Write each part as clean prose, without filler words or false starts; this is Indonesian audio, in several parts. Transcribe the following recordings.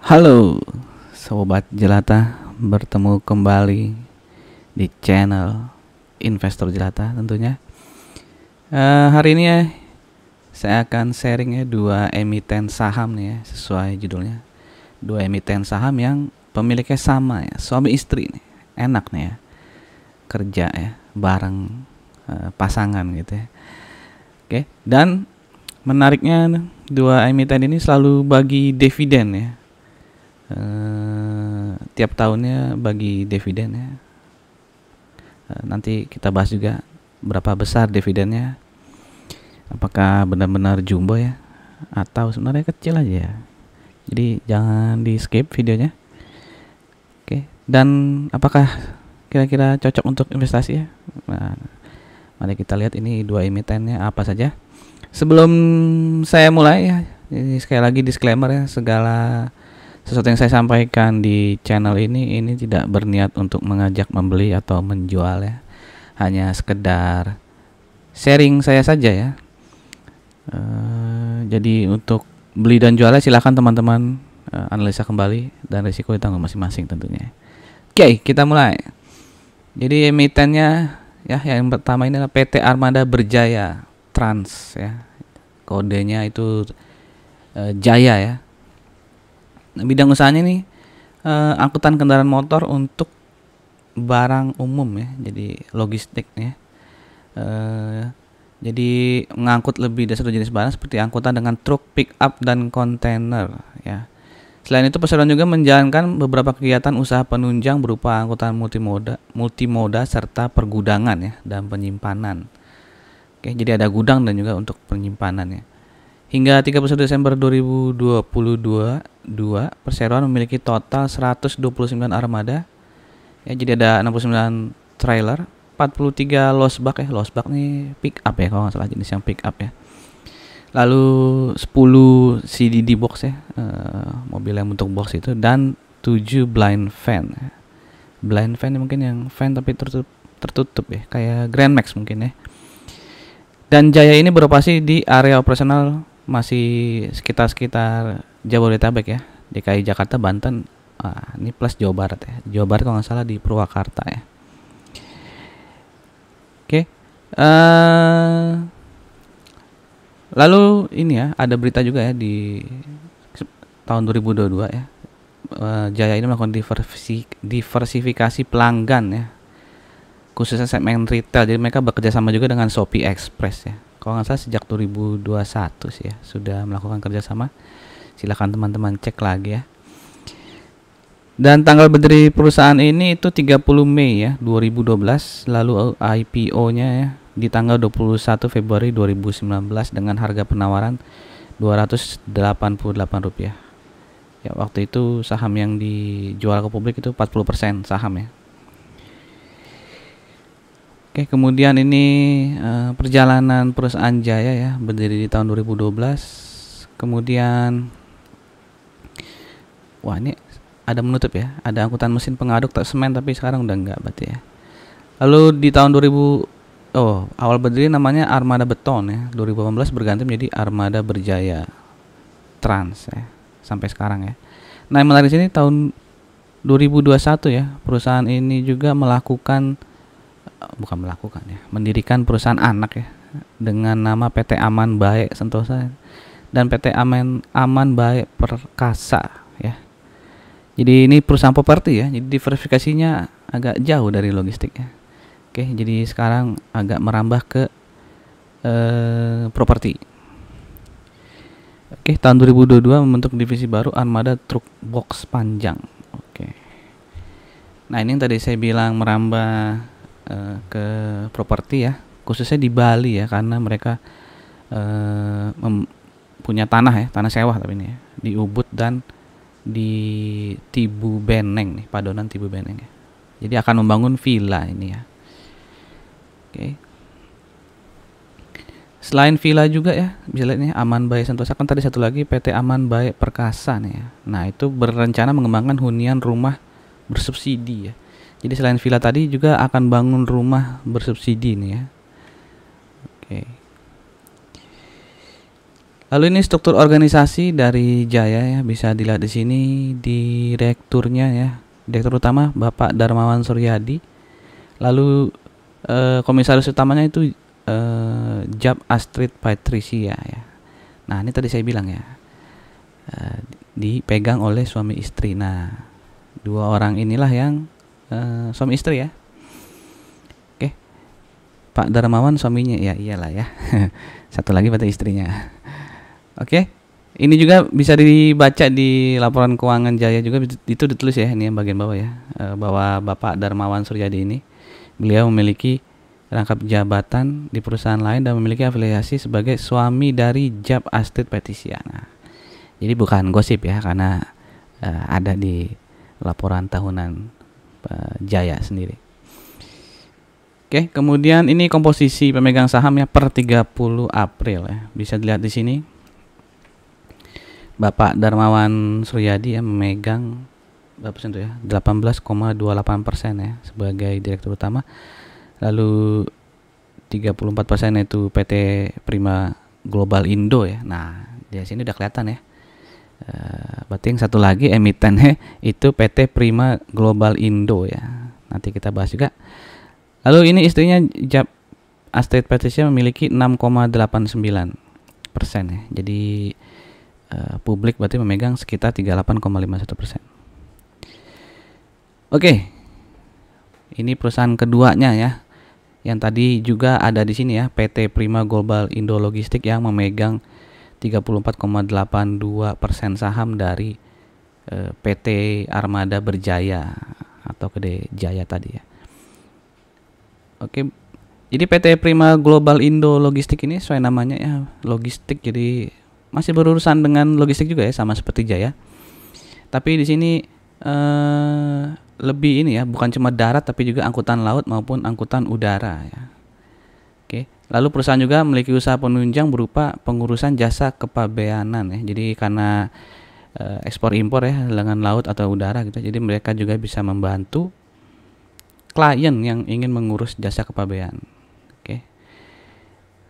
Halo Sobat Jelata, bertemu kembali di channel Investor Jelata tentunya. Hari ini ya, saya akan sharing ya dua emiten saham nih ya, sesuai judulnya. Dua emiten saham yang pemiliknya sama ya, suami istri nih. Enak nih ya, kerja ya, bareng pasangan gitu ya. Oke, dan menariknya dua emiten ini selalu bagi dividen ya. Tiap tahunnya bagi dividen ya. Nanti kita bahas juga berapa besar dividennya, apakah benar-benar jumbo ya atau sebenarnya kecil aja ya. Jadi jangan di skip videonya. Oke, dan apakah kira-kira cocok untuk investasi ya? Nah, mari kita lihat ini dua emitennya apa saja. Sebelum saya mulai ya, ini sekali lagi disclaimer ya, segala sesuatu yang saya sampaikan di channel ini tidak berniat untuk mengajak membeli atau menjual ya. Hanya sekedar sharing saya saja ya. Jadi untuk beli dan jualnya silahkan teman-teman analisa kembali dan risiko ditanggung masing-masing tentunya. Oke, kita mulai. Jadi emitennya ya, yang pertama ini adalah PT Armada Berjaya Trans ya. Kodenya itu Jaya ya. Bidang usahanya nih angkutan kendaraan motor untuk barang umum ya, jadi logistik ya. Jadi mengangkut lebih dari satu jenis barang seperti angkutan dengan truk, pick up dan kontainer ya. Selain itu Perseroan juga menjalankan beberapa kegiatan usaha penunjang berupa angkutan multimoda serta pergudangan ya dan penyimpanan. Oke, jadi ada gudang dan juga untuk penyimpanan ya. Hingga 31 Desember 2022, Perseroan memiliki total 129 armada. Ya, jadi ada 69 trailer, 43 losbak ya. Losbak nih pick up ya, kalau nggak salah jenis yang pick up ya. Lalu 10 CDD box ya, mobil yang bentuk box itu, dan 7 blind van. Blind van mungkin yang van tapi tertutup ya, kayak Grand Max mungkin ya. Dan Jaya ini beroperasi di area operasional masih sekitar Jabodetabek ya, DKI Jakarta, Banten, ini plus Jawa Barat ya. Jawa Barat kalau nggak salah di Purwakarta ya. Oke, lalu ini ya, ada berita juga ya di tahun 2022 ya. Jaya ini melakukan diversifikasi pelanggan ya, khususnya segmen retail. Jadi mereka bekerja sama juga dengan Shopee Express ya. Kalau nggak salah sejak 2021 sih ya sudah melakukan kerjasama. Silahkan teman-teman cek lagi ya. Dan tanggal berdiri perusahaan ini itu 30 Mei ya 2012. Lalu IPO-nya ya di tanggal 21 Februari 2019 dengan harga penawaran Rp288. Ya, waktu itu saham yang dijual ke publik itu 40% saham ya. Oke, kemudian ini perjalanan perusahaan Jaya ya, berdiri di tahun 2012. Kemudian wah, ini ada menutup ya, ada angkutan mesin pengaduk tak semen, tapi sekarang udah enggak berarti ya. Lalu di tahun 2000 awal berdiri namanya Armada Beton ya. 2018 berganti menjadi Armada Berjaya Trans ya, sampai sekarang ya. Nah, yang menarik sini tahun 2021 ya, perusahaan ini juga mendirikan perusahaan anak ya dengan nama PT Aman Bae Sentosa dan PT Aman Bae Perkasa ya. Jadi ini perusahaan properti ya, jadi diversifikasinya agak jauh dari logistik ya. Oke, jadi sekarang agak merambah ke properti. Oke, tahun 2022 membentuk divisi baru Armada Truk Box Panjang. Oke. Nah, ini yang tadi saya bilang merambah ke properti ya, khususnya di Bali ya, karena mereka punya tanah ya, tanah sewa tapi ini ya, di Ubud dan di Tibu Beneng nih, Padonan Tibu Beneng ya. Jadi akan membangun villa ini ya. Oke. Selain villa juga ya, bisa lihat nih Aman Bae Sentosa, kan tadi satu lagi PT Aman Bae Perkasa nih ya. Nah, itu berencana mengembangkan hunian rumah bersubsidi ya. Jadi selain villa tadi juga akan bangun rumah bersubsidi nih ya. Oke. Lalu ini struktur organisasi dari Jaya ya, bisa dilihat di sini direkturnya ya. Direktur utama Bapak Darmawan Suryadi. Lalu komisaris utamanya itu Jab Astrid Patricia ya. Nah, ini tadi saya bilang ya, dipegang oleh suami istri. Nah, dua orang inilah yang suami istri ya. Oke, Pak Darmawan suaminya ya, iyalah ya. Satu lagi berarti istrinya. Oke, ini juga bisa dibaca di laporan keuangan Jaya juga, itu ditulis ya, ini yang bagian bawah ya, bahwa Bapak Darmawan Suryadi ini, beliau memiliki rangkap jabatan di perusahaan lain dan memiliki afiliasi sebagai suami dari Jab Astrid Patricia. Nah, jadi bukan gosip ya, karena ada di laporan tahunan Jaya sendiri. Oke, kemudian ini komposisi pemegang saham ya per 30 April ya. Bisa dilihat di sini. Bapak Darmawan Suryadi ya memegang berapa persen tuh ya? 18,28% ya sebagai direktur utama. Lalu 34% itu PT Prima Global Indo ya. Nah, di sini udah kelihatan ya. Berarti yang satu lagi emitennya itu PT Prima Global Indo ya. Nanti kita bahas juga. Lalu ini istrinya Jab Astrid Patricia memiliki 6,89% ya. Jadi publik berarti memegang sekitar 38,51%. Oke, ini perusahaan keduanya ya, yang tadi juga ada di sini ya, PT Prima Global Indo Logistik yang memegang 34,82% saham dari PT Armada Berjaya atau Gede Jaya tadi ya. Oke, jadi PT Prima Global Indo Logistik ini sesuai namanya ya, logistik, jadi masih berurusan dengan logistik juga ya, sama seperti Jaya. Tapi di sini lebih ini ya, bukan cuma darat tapi juga angkutan laut maupun angkutan udara ya. Oke. Lalu perusahaan juga memiliki usaha penunjang berupa pengurusan jasa kepabeanan ya. Jadi karena ekspor impor ya dengan laut atau udara gitu. Jadi mereka juga bisa membantu klien yang ingin mengurus jasa kepabeanan.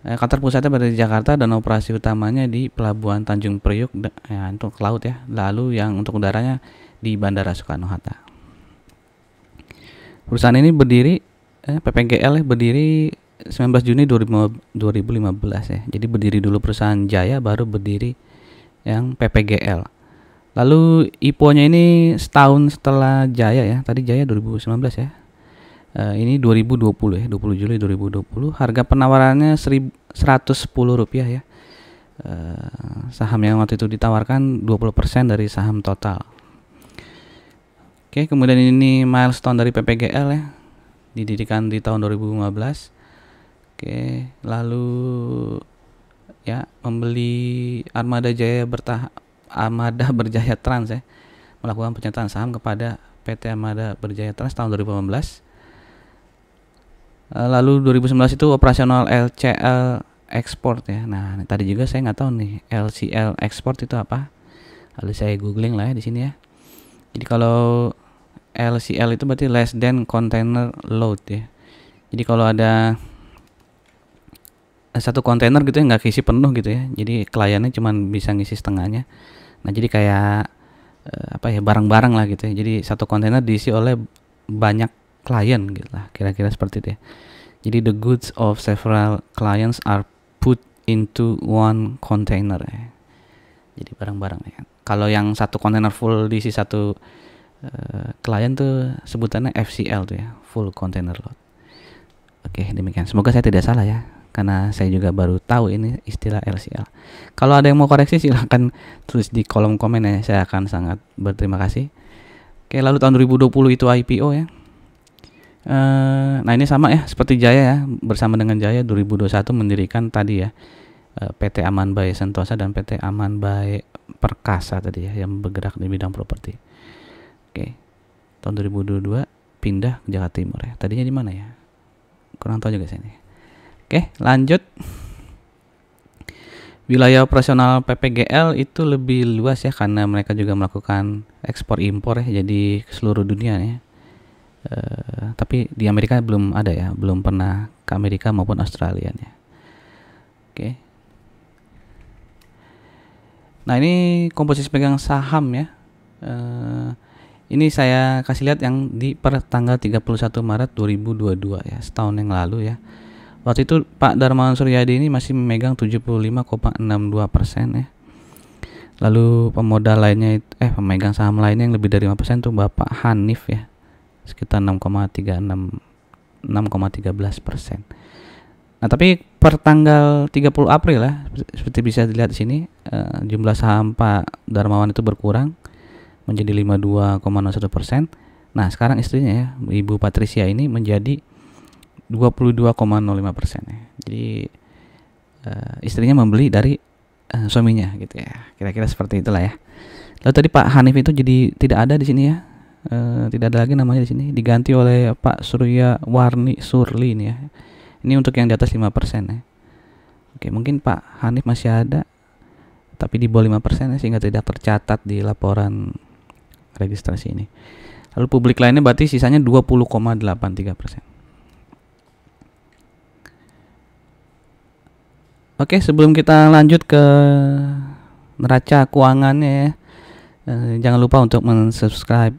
Kantor pusatnya berada di Jakarta dan operasi utamanya di Pelabuhan Tanjung Priuk ya, untuk laut ya. Lalu yang untuk udaranya di Bandara Soekarno-Hatta. Perusahaan ini berdiri PPGL berdiri 19 Juni 2015 ya. Jadi berdiri dulu perusahaan Jaya, baru berdiri yang PPGL. Lalu IPO-nya ini setahun setelah Jaya ya. Tadi Jaya 2019 ya. Ini 2020 ya, 20 Juli 2020. Harga penawarannya Rp110 ya. Saham yang waktu itu ditawarkan 20% dari saham total. Oke, kemudian ini milestone dari PPGL ya. Didirikan di tahun 2015. Oke, lalu ya membeli Armada Berjaya Trans ya. Melakukan penyertaan saham kepada PT Armada Berjaya Trans tahun 2015. Lalu 2019 itu operasional LCL Export ya. Nah, tadi juga saya nggak tahu nih LCL Export itu apa. Lalu saya googling lah ya di sini ya. Jadi kalau LCL itu berarti less than container load ya. Jadi kalau ada satu kontainer gitu ya nggak isi penuh gitu ya. Jadi kliennya cuma bisa ngisi setengahnya. Nah, jadi kayak barang-barang lah gitu ya. Jadi satu kontainer diisi oleh banyak klien gitu lah, kira-kira seperti itu ya. Jadi the goods of several clients are put into one container ya. Jadi barang-barang ya. Kalau yang satu kontainer full diisi satu klien tuh sebutannya FCL tuh ya, full container load. Oke, demikian. Semoga saya tidak salah ya, karena saya juga baru tahu ini istilah LCL. Kalau ada yang mau koreksi silahkan tulis di kolom komen ya, saya akan sangat berterima kasih. Oke, lalu tahun 2020 itu IPO ya. Nah ini sama ya seperti Jaya ya, bersama dengan Jaya 2021 mendirikan tadi ya PT Aman Bae Sentosa dan PT Aman Bae Perkasa tadi ya, yang bergerak di bidang properti. Oke, tahun 2022 pindah ke Jakarta Timur ya. Tadinya di mana ya? Kurang tahu juga saya nih. Oke, lanjut. Wilayah operasional PPGL itu lebih luas ya, karena mereka juga melakukan ekspor impor ya, jadi ke seluruh dunia ya. Tapi di Amerika belum ada ya, belum pernah ke Amerika maupun Australia ya. Oke. Nah, ini komposisi pegang saham ya. Ini saya kasih lihat yang di per tanggal 31 Maret 2022 ya, setahun yang lalu ya. Waktu itu Pak Darmawan Suryadi ini masih memegang 75,62% ya. Lalu pemodal lainnya pemegang saham lainnya yang lebih dari 5% tuh Bapak Hanif ya, sekitar 6,13%. Nah, tapi per tanggal 30 April ya, seperti bisa dilihat di sini, jumlah saham Pak Darmawan itu berkurang menjadi 52,01%. Nah, sekarang istrinya ya, Ibu Patricia ini menjadi 22,05% ya. Jadi istrinya membeli dari suaminya gitu ya. Kira-kira seperti itulah ya. Lalu tadi Pak Hanif itu jadi tidak ada di sini ya. Tidak ada lagi namanya di sini, diganti oleh Pak Surya Warni Surli ini ya. Ini untuk yang di atas 5% ya. Oke, mungkin Pak Hanif masih ada tapi di bawah 5% ya, sehingga tidak tercatat di laporan registrasi ini. Lalu publik lainnya berarti sisanya 20,83%. Oke, sebelum kita lanjut ke neraca keuangannya ya, jangan lupa untuk subscribe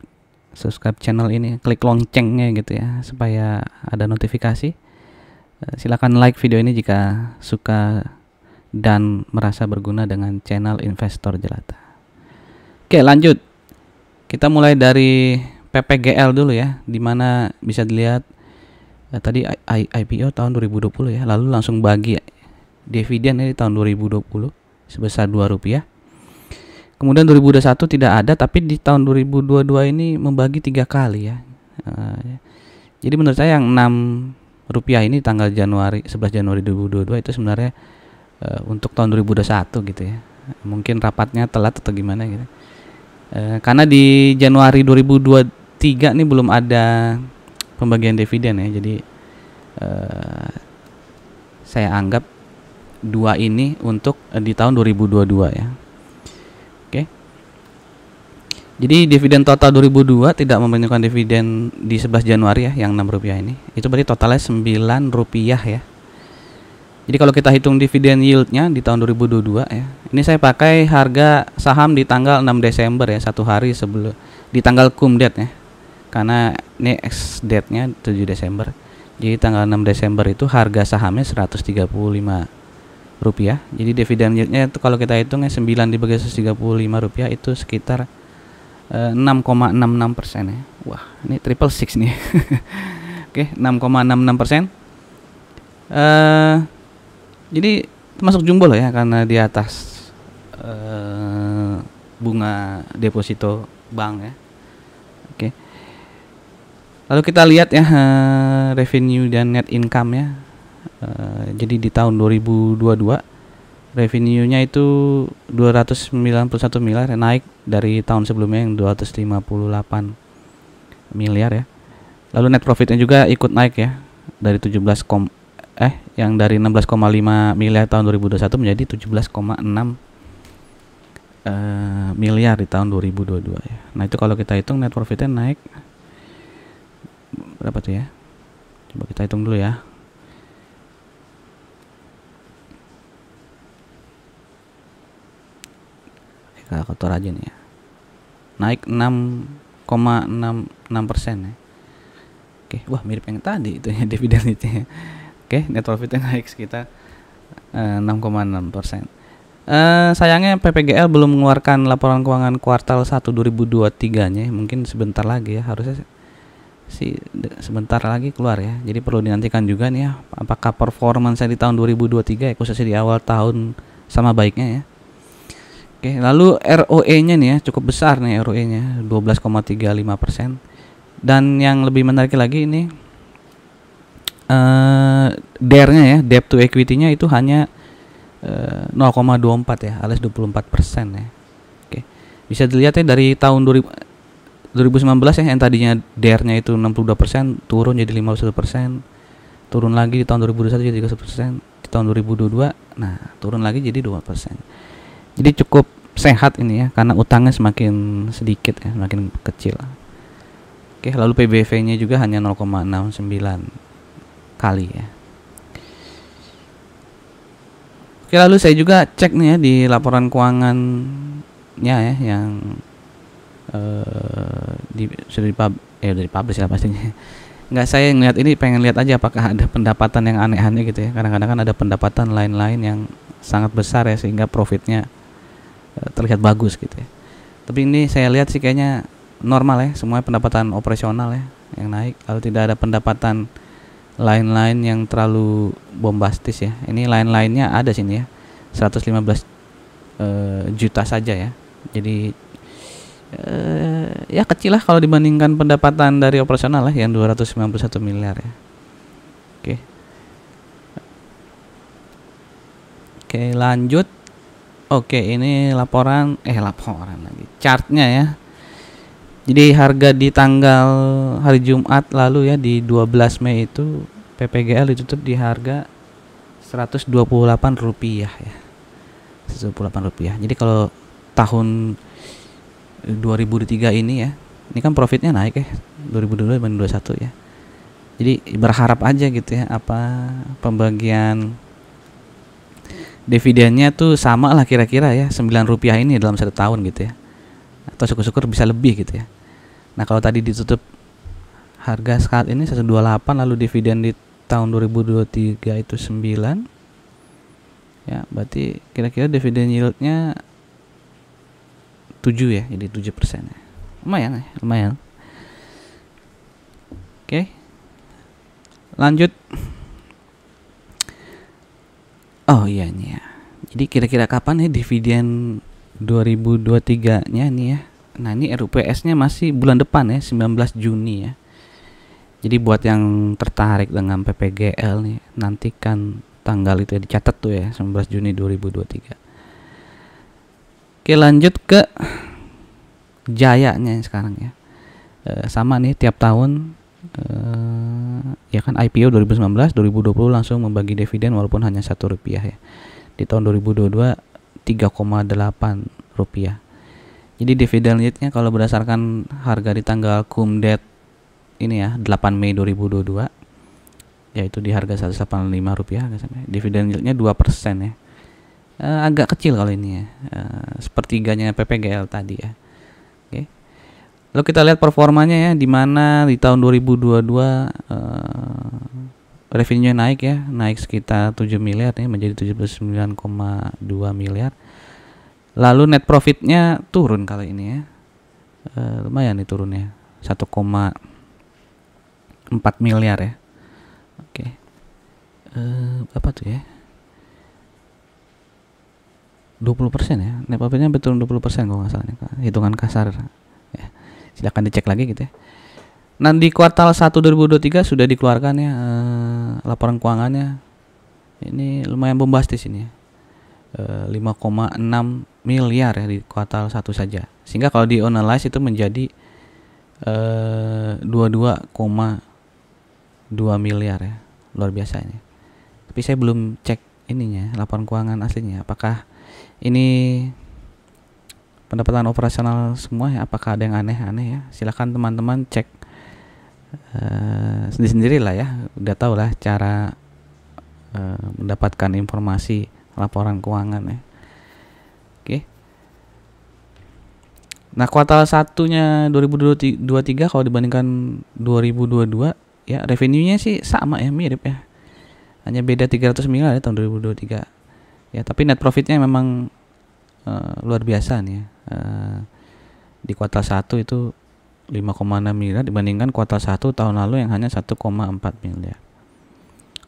channel ini, klik loncengnya gitu ya, supaya ada notifikasi. Silakan like video ini jika suka dan merasa berguna dengan channel Investor Jelata. Oke, lanjut. Kita mulai dari PPGL dulu ya, dimana bisa dilihat tadi IPO tahun 2020 ya, lalu langsung bagi dividen di tahun 2020 sebesar Rp2. Kemudian 2021 tidak ada, tapi di tahun 2022 ini membagi 3 kali ya. Jadi menurut saya yang Rp6 ini tanggal 11 Januari 2022 itu sebenarnya untuk tahun 2021 gitu ya. Mungkin rapatnya telat atau gimana gitu. Karena di Januari 2023 ini belum ada pembagian dividen ya. Jadi saya anggap 2 ini untuk di tahun 2022 ya. Oke. Jadi dividen total 2002 tidak membandingkan dividen di 11 Januari ya, yang Rp6 ini. Itu berarti totalnya Rp9 ya. Jadi kalau kita hitung dividen yieldnya di tahun 2022 ya. Ini saya pakai harga saham di tanggal 6 Desember ya, 1 hari sebelum di tanggal cum date ya. Karena ini ex date-nya 7 Desember. Jadi tanggal 6 Desember itu harga sahamnya Rp135. Jadi dividen yieldnya itu kalau kita hitungnya 9 dibagi Rp135 itu sekitar 6,66% ya. Wah, ini triple six nih. Oke, 6,66%. Jadi termasuk jumbo loh ya, karena di atas bunga deposito bank ya. Oke. Lalu kita lihat ya revenue dan net income ya. Jadi di tahun 2022 revenue-nya itu 291 miliar, naik dari tahun sebelumnya yang 258 miliar ya. Lalu net profitnya juga ikut naik ya, dari 16,5 miliar tahun 2021 menjadi 17,6 miliar di tahun 2022 ya. Nah, itu kalau kita hitung net profitnya naik berapa tuh ya? Coba kita hitung dulu ya. Kalkulator aja nih ya. Naik 6,66% ya. Oke, wah mirip yang tadi itu ya, dividen itu ya. Oke, net profitnya naik sekitar 6,6%. Sayangnya PPGL belum mengeluarkan laporan keuangan kuartal 1 2023-nya. Mungkin sebentar lagi ya, harusnya sebentar lagi keluar ya. Jadi perlu dinantikan juga nih ya, apakah performance di tahun 2023 ya, khususnya di awal tahun sama baiknya ya. Oke, lalu ROE-nya nih ya, cukup besar nih ROE-nya 12,35%. Dan yang lebih menarik lagi ini DER-nya ya, debt to equity-nya itu hanya 0,24 ya, alias 24% ya. Oke. Bisa dilihat ya dari tahun 2019 ya, yang tadinya DER-nya itu 62%, turun jadi 51%. Turun lagi di tahun 2021 jadi 31%, di tahun 2022 nah turun lagi jadi 2%. Jadi cukup sehat ini ya, karena utangnya semakin sedikit ya, semakin kecil. Oke, lalu PBV-nya juga hanya 0,69 kali ya. Oke, lalu saya juga cek nih ya di laporan keuangannya ya yang sudah udah dipublish lah pastinya. Nggak, saya ngeliat ini pengen lihat aja apakah ada pendapatan yang aneh-aneh gitu ya. Kadang-kadang kan ada pendapatan lain-lain yang sangat besar ya sehingga profitnya terlihat bagus gitu ya. Tapi ini saya lihat sih kayaknya normal ya, semua pendapatan operasional ya yang naik, lalu tidak ada pendapatan lain-lain yang terlalu bombastis ya. Ini lain-lainnya ada sini ya, 115 juta saja ya. Jadi ya kecil lah kalau dibandingkan pendapatan dari operasional lah yang 291 miliar ya. Oke, lanjut. Oke, ini laporan lagi chartnya ya. Jadi harga di tanggal hari Jumat lalu ya, di 12 Mei itu PPGL ditutup di harga Rp128 ya. Rp128. Jadi kalau tahun 2003 ini ya, ini kan profitnya naik ya, 2022 dibanding 2021 ya. Jadi berharap aja gitu ya, apa pembagian dividennya tuh sama lah kira-kira ya, Rp9 ini dalam 1 tahun gitu ya, atau syukur-syukur bisa lebih gitu ya. Nah kalau tadi ditutup harga saat ini 128, lalu dividen di tahun 2023 itu 9 ya, berarti kira-kira dividen yieldnya 7 ya, jadi 7% ya. Lumayan ya, lumayan. Oke, lanjut. Oh iya nih ya, jadi kira-kira kapan ya dividen 2023 nya nih ya. Nah ini RUPS nya masih bulan depan ya, 19 Juni ya. Jadi buat yang tertarik dengan PPGL nih, nantikan tanggal itu ya, dicatat tuh ya, 19 Juni 2023. Oke, lanjut ke Jayanya sekarang ya. Sama nih tiap tahun ya kan, IPO 2019, 2020 langsung membagi dividen walaupun hanya Rp1 ya. Di tahun 2022 Rp3,8. Jadi dividen yieldnya kalau berdasarkan harga di tanggal cum date ini ya, 8 Mei 2022, yaitu di harga Rp185, dividen yieldnya 2% ya. Agak kecil kalau ini ya, sepertiganya PPGL tadi ya. Oke. Lalu kita lihat performanya ya, di mana di tahun 2022 revenue naik ya, naik sekitar 7 miliar ya, menjadi 79,2 miliar. Lalu net profitnya turun kali ini ya, lumayan nih turunnya, 1,4 miliar ya. Oke. Apa tuh ya, 20% ya, net profitnya betul 20% kalau nggak salah, hitungan kasar ya. Silahkan dicek lagi gitu ya. Nah di kuartal 1 2023 sudah dikeluarkan ya laporan keuangannya, ini lumayan bombastis ini ya, 5,6 miliar ya di kuartal 1 saja, sehingga kalau di analyze itu menjadi 22,2 miliar ya, luar biasa ini. Tapi saya belum cek ininya, laporan keuangan aslinya, apakah ini pendapatan operasional semua ya, apakah ada yang aneh-aneh ya. Silakan teman-teman cek sendiri-sendiri lah ya, udah tahu lah cara mendapatkan informasi laporan keuangan ya. Oke. Nah kuartal satunya 2023 kalau dibandingkan 2022 ya, revenue-nya sih sama ya, mirip ya, hanya beda 300 miliar ya tahun 2023 ya. Tapi net profitnya memang luar biasa nih ya. Di kuartal 1 itu 5,6 miliar dibandingkan kuartal 1 tahun lalu yang hanya 1,4 miliar.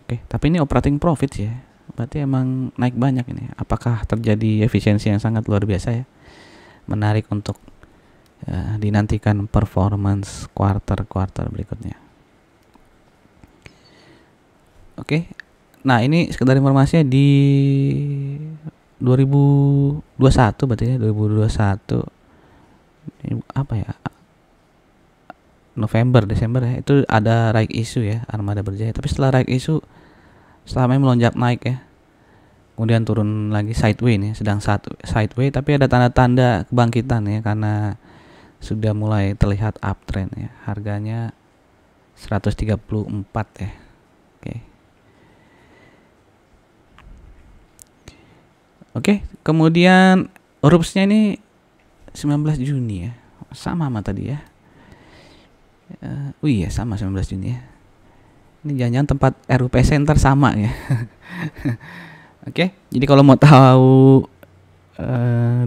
Oke, tapi ini operating profit ya, berarti emang naik banyak ini. Apakah terjadi efisiensi yang sangat luar biasa ya? Menarik untuk dinantikan performance kuartal-kuartal berikutnya. Oke. Nah, ini sekedar informasinya di 2021 berarti ya, 2021 ini apa ya, November Desember ya, itu ada right issue ya, Armada Berjaya. Tapi setelah right issue selamanya melonjak naik ya, kemudian turun lagi sideway nih, sedang sideway tapi ada tanda-tanda kebangkitan ya, karena sudah mulai terlihat uptrend ya. Harganya 134 ya. Oke. Oke, kemudian RUPS-nya ini 19 Juni ya. Sama sama tadi ya. Iya, sama 19 Juni ya. Ini jangan-jangan tempat RUP Center sama ya. Oke, jadi kalau mau tahu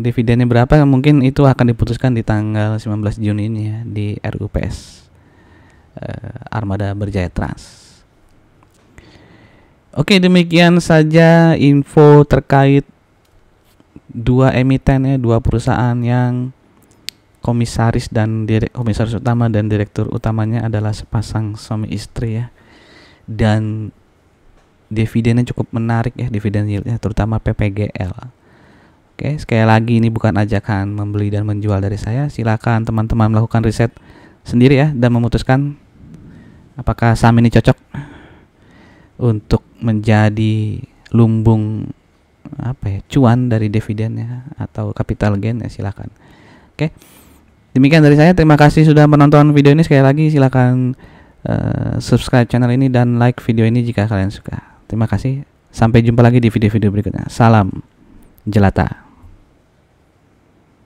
dividennya berapa, mungkin itu akan diputuskan di tanggal 19 Juni ini ya, di RUPS Armada Berjaya Trans. Oke, demikian saja info terkait dua emiten ya, dua perusahaan yang komisaris utama dan direktur utamanya adalah sepasang suami istri ya. Dan dividennya cukup menarik ya, dividen yieldnya, terutama PPGL. Oke, sekali lagi ini bukan ajakan membeli dan menjual dari saya. Silakan teman-teman melakukan riset sendiri ya dan memutuskan apakah saham ini cocok untuk menjadi lumbung cuan dari dividennya atau capital gain ya, silakan. Oke. Demikian dari saya. Terima kasih sudah menonton video ini. Sekali lagi silakan subscribe channel ini dan like video ini jika kalian suka. Terima kasih. Sampai jumpa lagi di video-video berikutnya. Salam jelata.